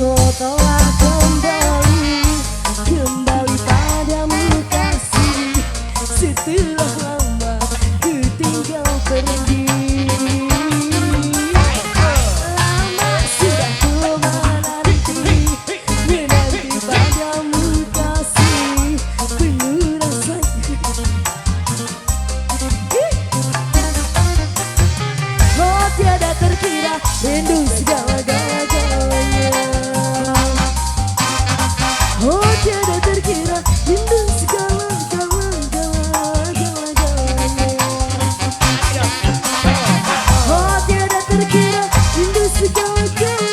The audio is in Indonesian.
Kau telah kembali padamu kasih. Setelah lama ku tinggal pergi. Lama sudah ku menanti padamu kasih. Penuh rasa oh tiada terkira rindu segala-galanya. Oh tiada terkira rindu segala-galanya. Oh tiada terkira rindu segala-galanya.